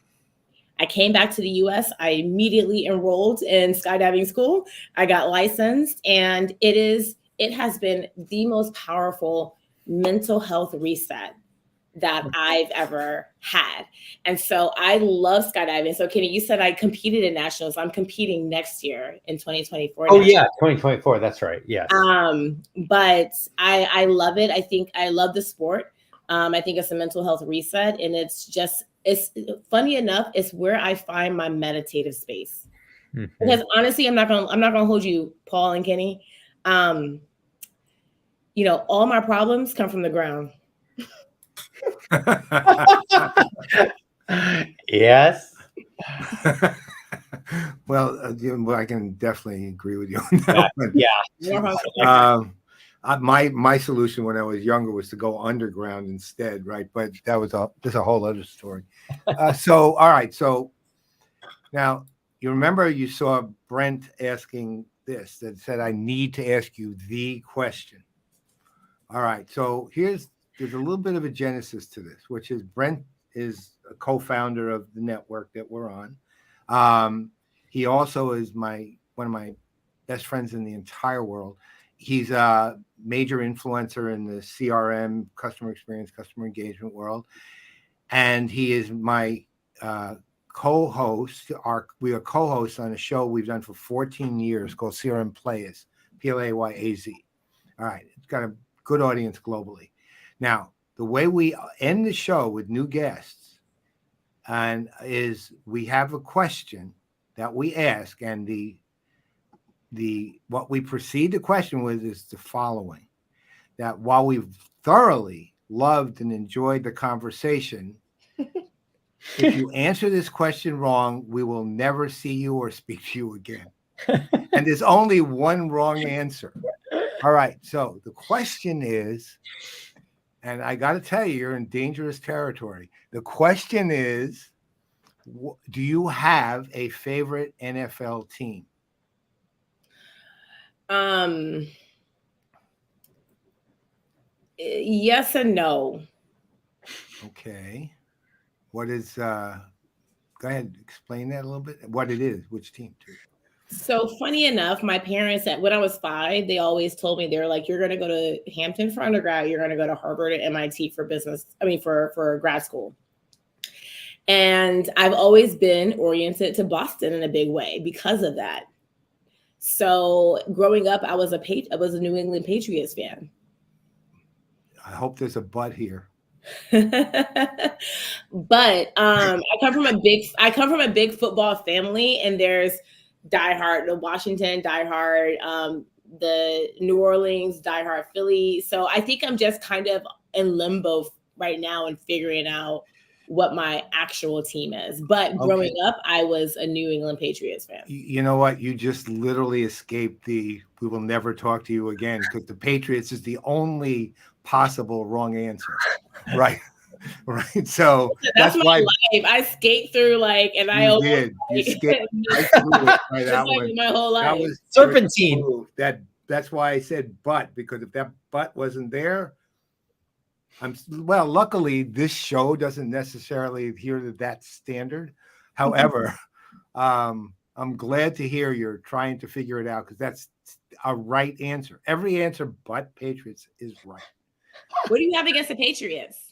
I came back to the US. I immediately enrolled in skydiving school. I got licensed, and it has been the most powerful mental health reset that I've ever had. And so I love skydiving. So Kenny, you said I competed in nationals. I'm competing next year in 2024. Oh yeah, 2024. That's right. Yes. But I love it. I think I love the sport. I think it's a mental health reset, and it's funny enough, it's where I find my meditative space. Mm-hmm. Because honestly, I'm not gonna hold you, Paul and Kenny. All my problems come from the ground. Yes. Well, I can definitely agree with you on that one. Yeah. My solution when I was younger was to go underground instead, right? But that was just a whole other story. So, all right. So now you remember you saw Brent asking this that said, I need to ask you the question. All right. So there's a little bit of a genesis to this, which is Brent is a co-founder of the network that we're on. He also is one of my best friends in the entire world. He's a major influencer in the CRM, customer experience, customer engagement world. And he is my co-host. We are co-hosts on a show we've done for 14 years called CRM Playaz, Playaz. All right. It's got a good audience globally. Now, the way we end the show with new guests is we have a question that we ask, and what we proceed the question with is the following: that while we've thoroughly loved and enjoyed the conversation, if you answer this question wrong, we will never see you or speak to you again. And there's only one wrong answer. All right. So the question is, and I got to tell you, you're in dangerous territory. The question is, do you have a favorite NFL team? Yes and no. Okay. What is, go ahead, explain that a little bit. What it is, which team too. So funny enough, my parents, when I was 5, they always told me, they were like, you're going to go to Hampton for undergrad. You're going to go to Harvard and MIT for for grad school. And I've always been oriented to Boston in a big way because of that. So growing up, I was a New England Patriots fan. I hope there's a but here. But I come from a big football family, and there's diehard, the Washington diehard, the New Orleans diehard Philly. So I think I'm just kind of in limbo right now and figuring out what my actual team is. But growing up, I was a New England Patriots fan. You know what? You just literally escaped we will never talk to you again, because the Patriots is the only possible wrong answer. Right. Right. So that's my life. I skate through and I did. You skated right through it, right, that one. My whole life. That was serpentine. That's why I said but, because if that but wasn't there, luckily this show doesn't necessarily adhere to that standard. However, I'm glad to hear you're trying to figure it out, because that's a right answer. Every answer but Patriots is right. What do you have against the Patriots?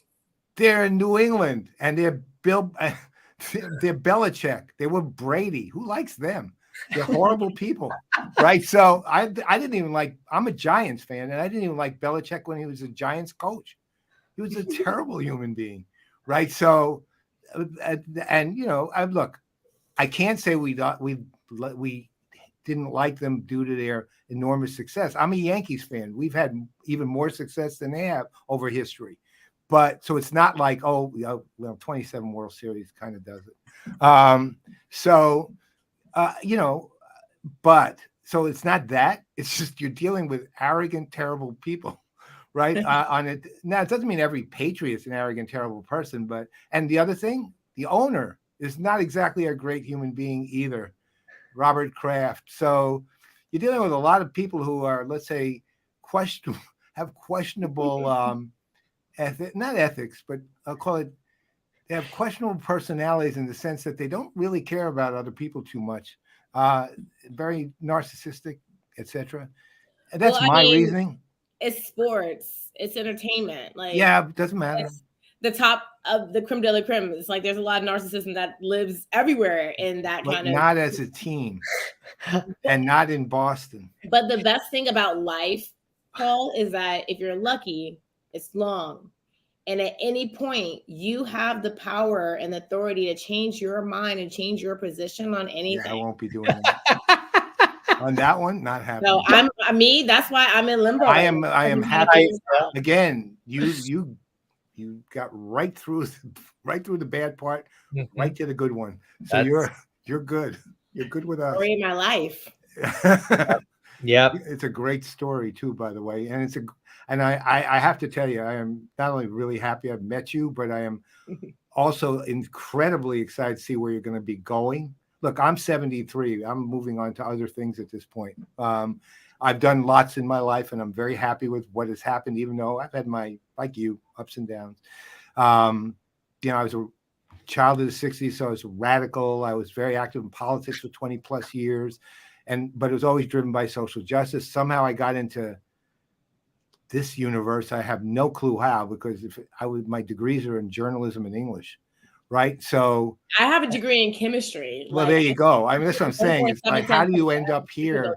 They're in New England, and they're Belichick. They were Brady. Who likes them? They're horrible people, right? So I didn't even I'm a Giants fan, and I didn't even like Belichick when he was a Giants coach. He was a terrible human being, right? So, and look, I can't say we didn't like them due to their enormous success. I'm a Yankees fan. We've had even more success than they have over history. But so it's not like, oh, well, 27 World Series kind of does it. But so it's not that. It's just you're dealing with arrogant, terrible people, right? On it. Now, it doesn't mean every Patriot's an arrogant, terrible person, and the other thing, the owner is not exactly a great human being either, Robert Kraft. So you're dealing with a lot of people who are, let's say, have questionable not ethics, but I'll call it, they have questionable personalities in the sense that they don't really care about other people too much. Very narcissistic, etc. That's my reasoning. It's sports, it's entertainment. Like, yeah, it doesn't matter. The top of the creme de la creme. It's like there's a lot of narcissism that lives everywhere in that kind of. Not as a team, and not in Boston. But the best thing about life, Paul, is that if you're lucky, it's long. And at any point, you have the power and the authority to change your mind and change your position on anything. Yeah, I won't be doing that. On that one, not happening. So that's why I'm in limbo. I am happy. Again, you got right through the bad part, right to the good one. So you're good. You're good with us. Story of my life. Yeah. It's a great story too, by the way. And I have to tell you, I am not only really happy I've met you, but I am also incredibly excited to see where you're going to be going. Look, I'm 73. I'm moving on to other things at this point. I've done lots in my life, and I'm very happy with what has happened, even though I've had my, like you, ups and downs. I was a child of the 60s, so I was radical. I was very active in politics for 20 plus years, but it was always driven by social justice. Somehow I got into this universe. I have no clue how, because my degrees are in journalism and English, right? So I have a degree in chemistry. Well, there you go. I mean, that's what I'm saying. It's like, how do you end up here?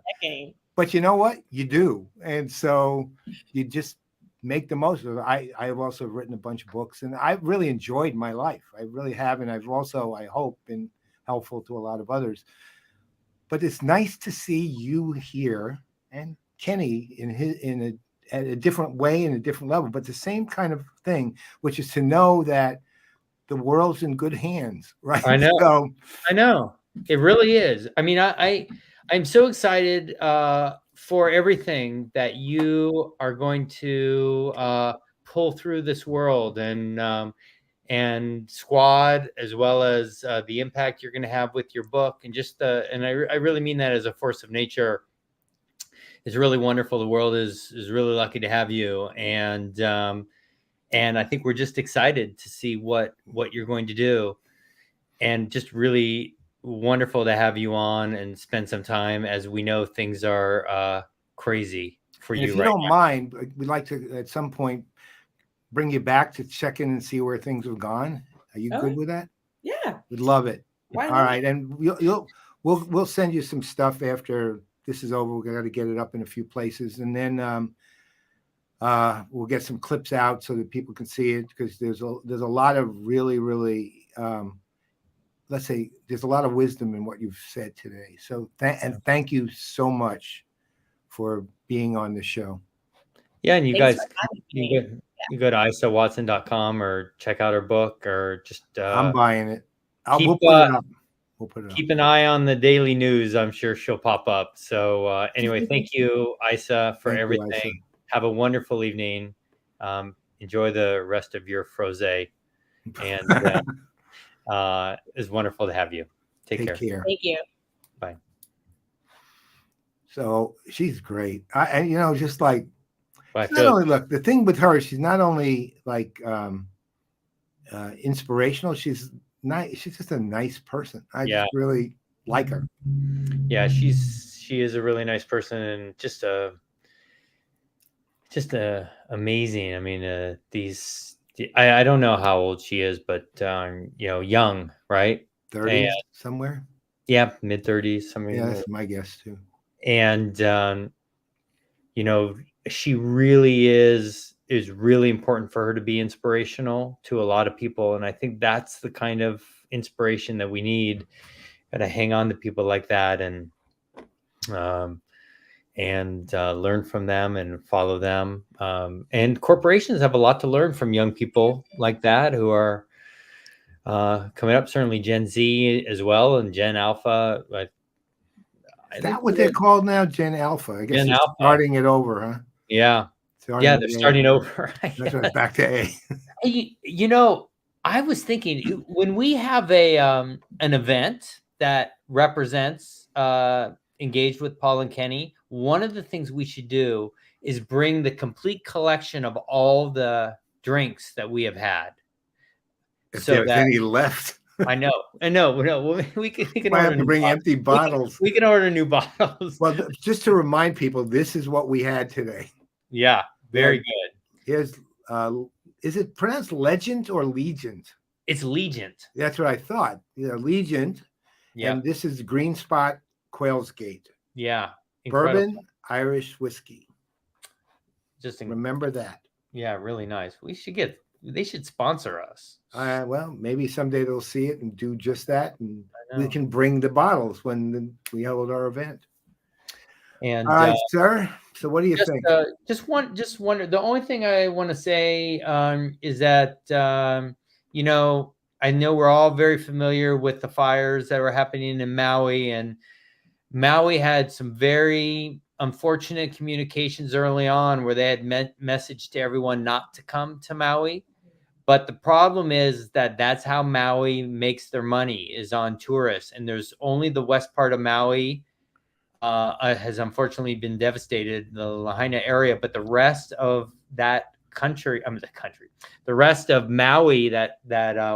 But you know what? You do. And so you just make the most of it. I've also written a bunch of books, and I've really enjoyed my life. I really have. And I've also, I hope, been helpful to a lot of others. But it's nice to see you here and Kenny in a different way, in a different level, but the same kind of thing, which is to know that the world's in good hands, right? I know. I know. It really is. I mean, I'm so excited for everything that you are going to pull through this world, and Squad, as well as the impact you're going to have with your book, and I really mean that as a force of nature. It's really wonderful. The world is really lucky to have you, and I think we're just excited to see what you're going to do, and just really wonderful to have you on and spend some time, as we know things are crazy for you. If you don't mind, we'd like to at some point bring you back to check in and see where things have gone. Are you good with that? Yeah, we'd love it. Why All right, and we'll send you some stuff after this is over. We're going to get it up in a few places, and then we'll get some clips out so that people can see it, because there's a lot of really, really, let's say, there's a lot of wisdom in what you've said today. So thank you so much for being on the show. Yeah, and you guys, you go to isawatson.com or check out her book, or just I'm buying it. We'll put it up. Keep an eye on the daily news. I'm sure she'll pop up. So anyway, thank you, Isa, for everything. Isa. Have a wonderful evening. Enjoy the rest of your frosé. And it's wonderful to have you. Take care. Thank you. Bye. So she's great. And just like, look, the thing with her, she's not only like inspirational, she's nice. She's just a nice person. I just really like her. Yeah, she is a really nice person, and just amazing. I mean, I don't know how old she is, but young, right? 30s somewhere. Yeah, mid-30s. Somewhere. Yeah, that's my guess too. And she really is really important for her to be inspirational to a lot of people, and I think that's the kind of inspiration that we need. Got to hang on to people like that, and and learn from them and follow them. And corporations have a lot to learn from young people like that who are coming up. Certainly Gen Z as well, and Gen Alpha. Is that what they're called now? Gen Alpha. I guess Gen they're Alpha. starting it over, huh? Yeah. Starting They're starting over. That's right, back to A. You know, I was thinking when we have an event that represents Engaged with Paul and Kenny, one of the things we should do is bring the complete collection of all the drinks that we have had. If there's any left. I know. No, we can Might order have to bring empty bottles. We can order new bottles. Well, just to remind people, this is what we had today. Yeah, very good. Here's is it pronounced Legend or Legend? It's Legend. That's what I thought. Legend. Yeah. And this is Green Spot Quail's Gate. Yeah. Incredible. Bourbon Irish whiskey. Just remember that. Yeah, really nice. They should sponsor us. Well, maybe someday they'll see it and do just that, and we can bring the bottles when we hold our event. And all right, sir. So what do you think? Just wonder. The only thing I want to say is that you know, I know we're all very familiar with the fires that were happening in Maui, and Maui had some very unfortunate communications early on where they had messaged to everyone not to come to Maui. But the problem is that that's how Maui makes their money, is on tourists. And there's only the west part of Maui has unfortunately been devastated, the Lahaina area. But the rest of that country, the rest of Maui, that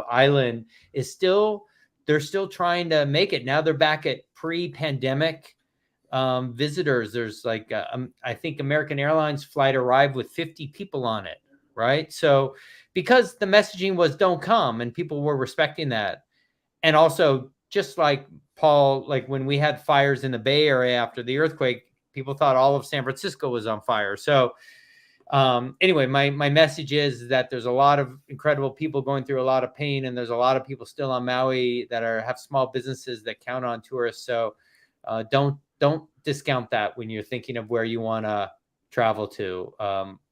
island is they're still trying to make it. Now they're back at pre-pandemic visitors. There's like, I think American Airlines flight arrived with 50 people on it, right? So because the messaging was don't come, and people were respecting that. And also, just like Paul, like when we had fires in the Bay Area after the earthquake, people thought all of San Francisco was on fire. So anyway, my message is that there's a lot of incredible people going through a lot of pain, and there's a lot of people still on Maui that have small businesses that count on tourists. So don't discount that when you're thinking of where you want to travel to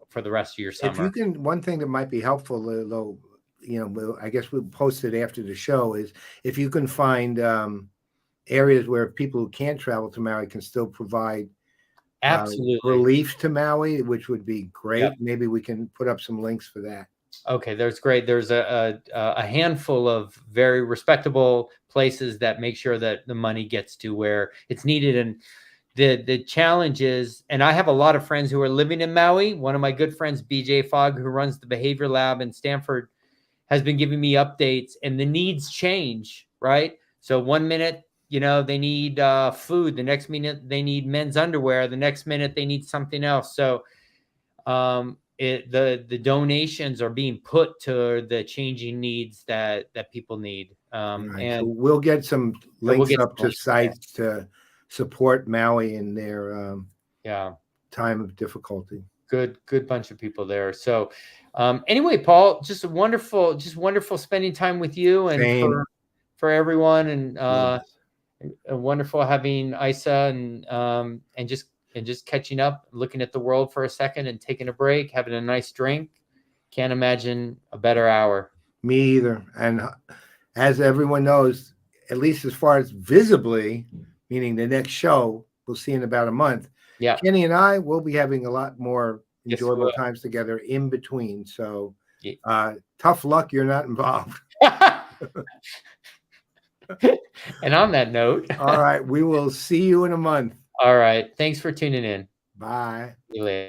for the rest of your summer. If you can, one thing that might be helpful, though, you know, I guess we'll post it after the show, is if you can find areas where people who can't travel to Maui can still provide absolutely relief to Maui, which would be great. Yep. Maybe we can put up some links for that. Okay, there's a handful of very respectable places that make sure that the money gets to where it's needed. And the challenge is, and I have a lot of friends who are living in Maui. One of my good friends, BJ Fogg, who runs the behavior lab in Stanford, has been giving me updates, and the needs change, right? So one minute, you know, they need food. The next minute they need men's underwear. The next minute they need something else. So the donations are being put to the changing needs that people need. Right. And so we'll get some links up to sites to support Maui in their time of difficulty. Good bunch of people there. So anyway, Paul, just wonderful spending time with you, and for everyone, and wonderful having Isa and just catching up, looking at the world for a second and taking a break, having a nice drink. Can't imagine a better hour. Me either. And as everyone knows, at least as far as visibly, meaning the next show we'll see in about a month. Yeah. Kenny and I will be having a lot more enjoyable times together in between. So tough luck you're not involved. And on that note. All right. We will see you in a month. All right. Thanks for tuning in. Bye. See you later.